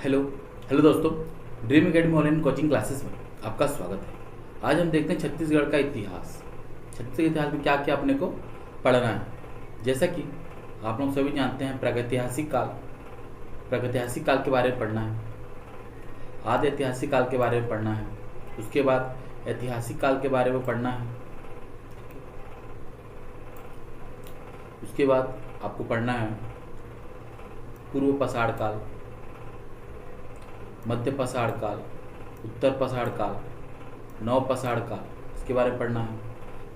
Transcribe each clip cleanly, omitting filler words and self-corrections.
Hello hello दोस्तों, dream academy online coaching classes में आपका स्वागत है। आज हम देखते हैं छत्तीसगढ़ का इतिहास। छत्तीसगढ़ के इतिहास में क्या क्या अपने को पढ़ना है। जैसा कि आप लोग सभी जानते हैं, प्रागैतिहासिक काल के बारे में पढ़ना है, आदि ऐतिहासिक काल के बारे में पढ़ना है, उसके बाद ऐतिहासिक काल के बारे में पढ़ना है, उसके बाद आपको पढ़ना है पूर्व पाषाण काल, मध्य पाषाण काल, उत्तर पाषाण काल, नव पाषाण काल, इसके बारे में पढ़ना है।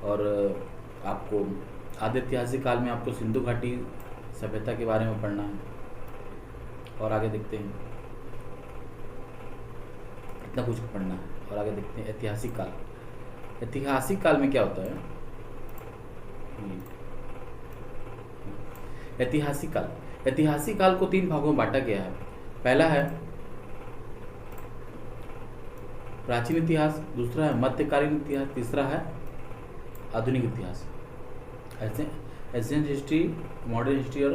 और आपको आदि ऐतिहासिक काल में आपको सिंधु घाटी सभ्यता के बारे में पढ़ना है। और आगे देखते हैं, इतना कुछ पढ़ना है। और आगे देखते हैं ऐतिहासिक काल। ऐतिहासिक काल में क्या होता है? ऐतिहासिक काल को 3 भागों में बांटा गया है। पहला है प्राचीन इतिहास, दूसरा है मध्यकालीन इतिहास, तीसरा है आधुनिक इतिहास। ऐसे एशियन हिस्ट्री, मॉडर्न हिस्ट्री और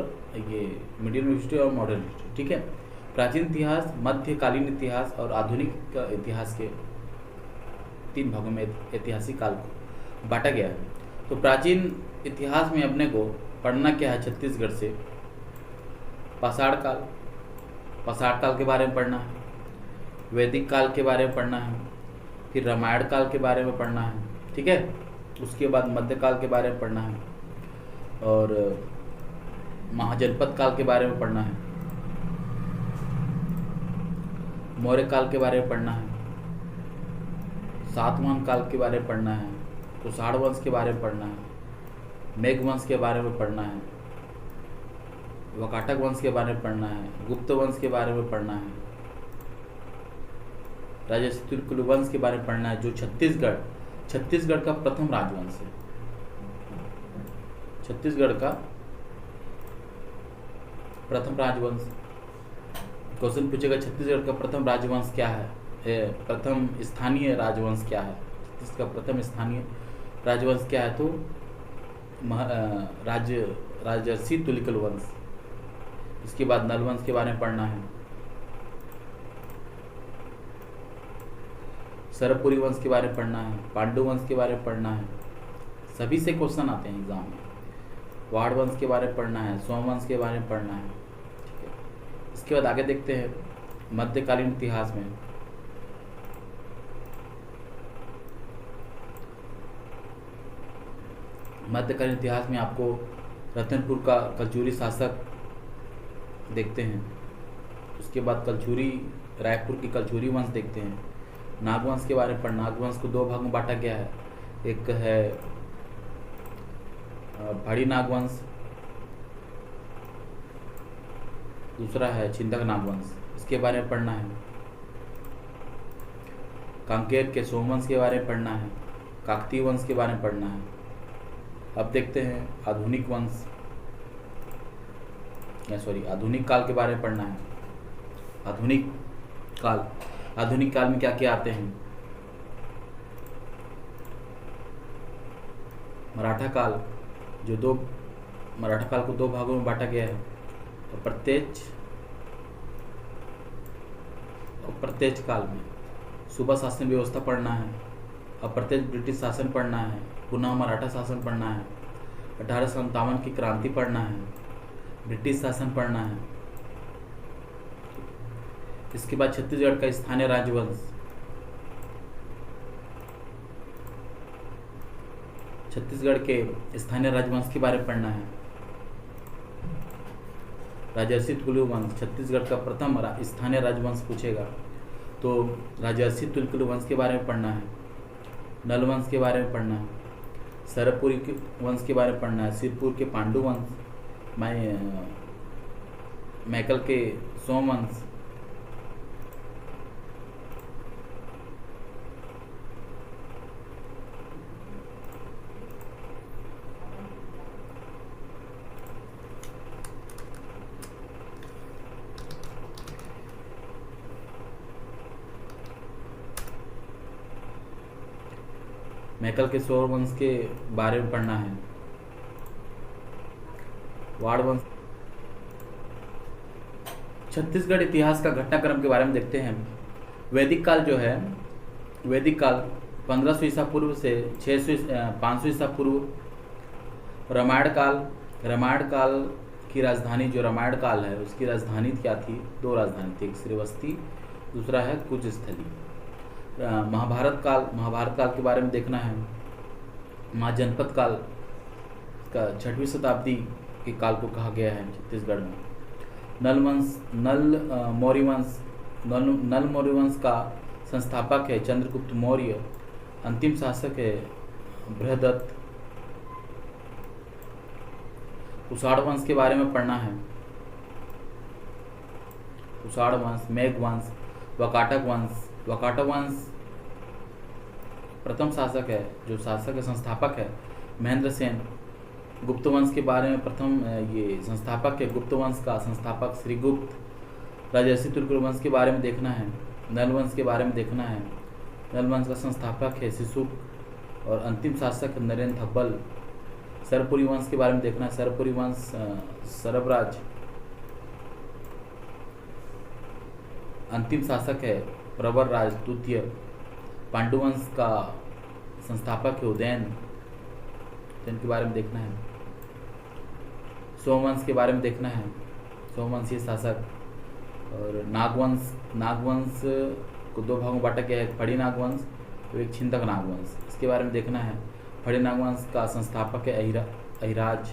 ये मीडियम हिस्ट्री और मॉडर्न हिस्ट्री। ठीक है, प्राचीन इतिहास, मध्यकालीन इतिहास और आधुनिक इतिहास के 3 भागों में ऐतिहासिक काल को बांटा गया है। तो प्राचीन इतिहास में अपने को पढ़ना क्या है? छत्तीसगढ़ से पाषाण काल के बारे में पढ़ना है, वैदिक काल के बारे में पढ़ना है, फिर रामायण काल के बारे में पढ़ना है। ठीक है, उसके बाद मध्यकाल के बारे में पढ़ना है और महाजनपद काल के बारे में पढ़ना है, मौर्य काल के बारे में पढ़ना है, सातवाहन काल के बारे में पढ़ना है, कुषाण वंश के बारे में पढ़ना है, मेघ वंश के बारे में पढ़ना है, वाकाटक वंश के बारे में पढ़ना है, गुप्त वंश के बारे में पढ़ना है, राजर्षि तुलकुल वंश के बारे में पढ़ना है, जो छत्तीसगढ़ का प्रथम राजवंश है। छत्तीसगढ़ का प्रथम राजवंश। क्वेश्चन पूछेगा छत्तीसगढ़ का प्रथम राजवंश क्या है? प्रथम स्थानीय राजवंश क्या है? छत्तीसगढ़ का प्रथम स्थानीय राजवंश क्या है? तो राजर्षि तुलकुल वंश। इसके बाद नल वंश के बारे में पढ़ना है, सरपुरी वंश के बारे में पढ़ना है, पांडु वंश के बारे में पढ़ना है। सभी से क्वेश्चन आते हैं एग्जाम में। वाड़ वंश के बारे में पढ़ना है, सोमवंश के बारे में पढ़ना है। ठीक है, इसके बाद आगे देखते हैं मध्यकालीन इतिहास में। मध्यकालीन इतिहास में आपको रतनपुर का कलचुरी शासक देखते हैं। उसके बाद रायपुर की कलचुरी वंश देखते हैं। नागवंश के बारे में पढ़ना। नागवंश को 2 भागों में बांटा गया है। एक है भाड़ी नागवंश, दूसरा है छिंदक नागवंश। इसके बारे में पढ़ना है। कांकेर के सोमवंश के बारे में पढ़ना है। काकतीय वंश के बारे में पढ़ना है। अब देखते हैं आधुनिक काल के बारे में पढ़ना है। आधुनिक काल में क्या क्या आते हैं? मराठा काल को 2 भागों में बांटा गया है। और प्रत्येक काल में सूबा शासन व्यवस्था पढ़ना है, अप्रत्यक्ष ब्रिटिश शासन पढ़ना है, पुनः मराठा शासन पढ़ना है, 1857 की क्रांति पढ़ना है, ब्रिटिश शासन पढ़ना है। इसके बाद छत्तीसगढ़ का स्थानीय राजवंश। छत्तीसगढ़ के स्थानीय राजवंश के बारे में पढ़ना है। राजर्षि तुलकुल वंश छत्तीसगढ़ का प्रथम स्थानीय राजवंश पूछेगा तो राजर्षि तुलकुल वंश के बारे में पढ़ना है। नल वंश के बारे में पढ़ना है। सरपुरी वंश के बारे में पढ़ना है। सिरपुर के पांडु वंश, मैकल के सोमवंश, मैकल के सौर वंश के बारे में पढ़ना है। वाड़ वंश छत्तीसगढ़ इतिहास का घटनाक्रम के बारे में देखते हैं। वैदिक काल जो है, वैदिक काल 1500 ईसा पूर्व से 500 ईसा पूर्व। रामायण काल की राजधानी जो रामायण काल है उसकी राजधानी क्या थी? 2 राजधानी थी, एक श्रीवस्ती, दूसरा है कुजस्थली। महाभारत काल के बारे में देखना है। महाजनपद काल का 6वीं शताब्दी के काल को कहा गया है छत्तीसगढ़ में। नल मौर्य वंश का संस्थापक है चंद्रगुप्त मौर्य। अंतिम शासक है बृहदत्त। कुषाण वंश के बारे में पढ़ना है। कुषाण वंश, मेघ वंश, वाकाटक वंश प्रथम शासक है, जो शासक है संस्थापक है महेंद्र सेन। गुप्त वंश के बारे में प्रथम ये संस्थापक है गुप्त वंश का संस्थापक श्रीगुप्त। राजर्षि तुर्क वंश के बारे में देखना है। नल वंश के बारे में देखना है। नल वंश का संस्थापक है शिशुक और अंतिम शासक है नरेंद्र थब्बल। सरपुरी वंश के बारे में देखना है। सरपुरी वंश सरबराज। अंतिम शासक है प्रवर राज द्वितीय। पांडुवंश का संस्थापक है उदयन, के बारे में देखना है। सोमवंश के बारे में देखना है, सोमवंशीय शासक। और नागवंश को 2 भागों में बांटा गया है, एक फड़ी नागवंश तो एक छिंदक नागवंश। इसके बारे में देखना है। फड़ी नागवंश का संस्थापक है अहिराज।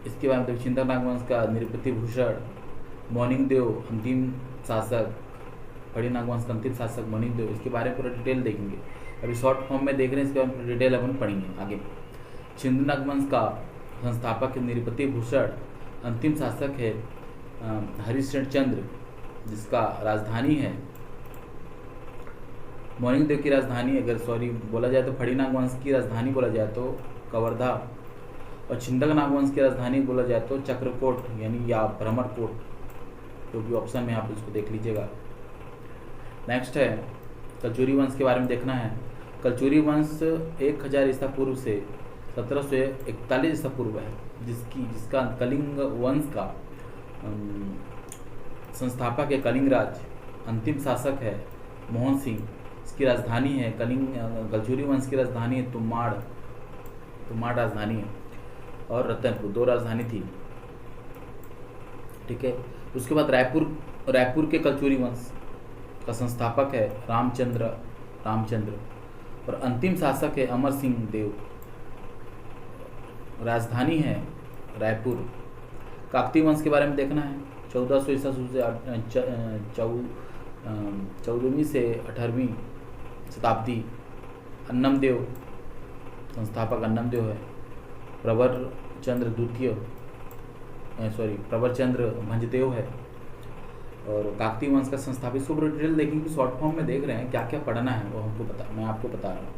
इसके बारे में छिंदक नागवंश का नृपति भूषण। मौनिकदेव अंतिम शासक, फड़ी नागवंश का अंतिम शासक मौनिकदेव। इसके बारे में पूरा डिटेल देखेंगे, अभी शॉर्ट फॉर्म में देख रहे हैं, इसके बारे में डिटेल अपन पढ़ेंगे आगे। छिंद नागवंश का संस्थापक है नृपति भूषण। अंतिम शासक है हरिश्चंद्र चंद्र, जिसका राजधानी है मौनिकदेव की राजधानी, अगर बोला जाए तो फड़ी नागवंश की राजधानी बोला जाए तो कवर्धा, और छिंदक नागवंश की राजधानी बोला जाए तो चक्रकोट यानी या भ्रमरकोट, जो भी ऑप्शन में आप इसको देख लीजिएगा। नेक्स्ट है कलचुरी वंश के बारे में देखना है। कलचुरी वंश 1000 ईसा पूर्व से 1741 ईसा पूर्व है, जिसका कलिंग वंश का संस्थापक है कलिंगराज। अंतिम शासक है मोहन सिंह। इसकी राजधानी है कलचुरी वंश की राजधानी है तुमाड़ राजधानी है, और रतनपुर, 2 राजधानी थी। ठीक है। उसके बाद रायपुर के कलचुरी वंश का संस्थापक है रामचंद्र, और अंतिम शासक है अमर सिंह देव। राजधानी है रायपुर। काकतीय वंश के बारे में देखना है। 1400 ईसा से 14वीं से 18वीं शताब्दी। अन्नमदेव संस्थापक अन्नमदेव है। प्रवरचंद्र भंजदेव है। और काकतीय वंश का संस्थापित सब डिटेल देखेंगे, शॉर्ट फॉर्म में देख रहे हैं, क्या क्या पढ़ना है वो मैं आपको बता रहा हूँ।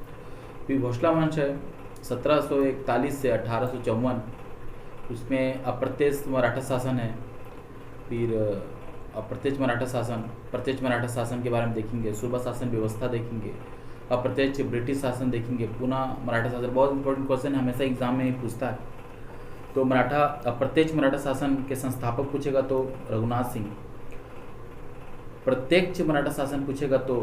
फिर भोसला वंश है 1741 से 1854। उसमें अप्रत्यक्ष मराठा शासन है। फिर अप्रत्यक्ष मराठा शासन के बारे में देखेंगे। सूबा शासन व्यवस्था देखेंगे। अप्रत्यक्ष ब्रिटिश शासन देखेंगे। पुनः मराठा शासन, बहुत इंपॉर्टेंट क्वेश्चन है, हमेशा एग्जाम में ही पूछता है। तो अप्रत्यक्ष मराठा शासन के संस्थापक पूछेगा तो रघुनाथ सिंह। प्रत्यक्ष मराठा शासन पूछेगा तो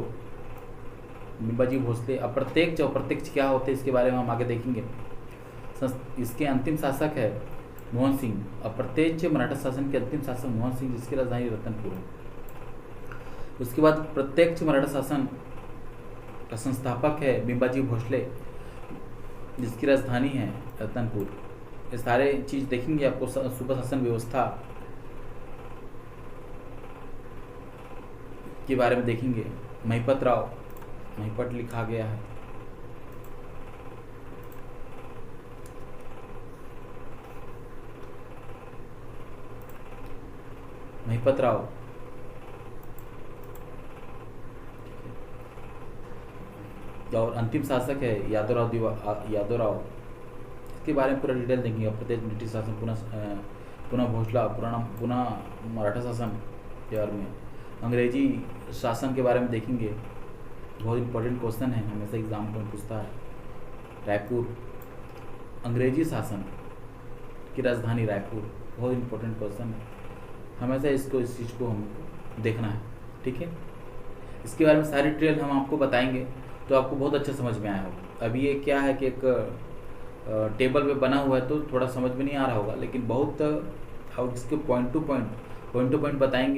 निम्बाजी भोसले। अप्रत्यक्ष और प्रत्यक्ष क्या होते हैं इसके बारे में हम आगे देखेंगे। इसके अंतिम शासक है मोहन सिंह। अप्रत्यक्ष मराठा शासन के अंतिम शासक मोहन सिंह, जिसकी राजधानी रतनपुर है। उसके बाद प्रत्यक्ष मराठा शासन का संस्थापक है बिम्बाजी भोसले, जिसकी राजधानी है रतनपुर। ये सारे चीज देखेंगे आपको। सूबा शासन व्यवस्था के बारे में देखेंगे। महिपत लिखा गया है। महिपत राव। और अंतिम शासक है यादवराव। इसके बारे में पूरा डिटेल देंगे। प्रत्येक ब्रिटिश शासन, पुनः भोसला, पुनः मराठा शासन के बारे में। अंग्रेजी शासन के बारे में देखेंगे, बहुत इंपॉर्टेंट क्वेश्चन है, हमेशा एग्जाम में पूछता है। रायपुर, अंग्रेजी शासन की राजधानी रायपुर, बहुत इंपॉर्टेंट क्वेश्चन है। हमेशा इस चीज़ को हमको देखना है, ठीक है। इसके बारे में सारी डिटेल हम आपको बताएंगे तो आपको बहुत अच्छा समझ में आया होगा। अभी ये क्या है कि एक टेबल पे बना हुआ है तो थोड़ा समझ में नहीं आ रहा होगा, लेकिन बहुत इसके पॉइंट टू पॉइंट बताएंगे।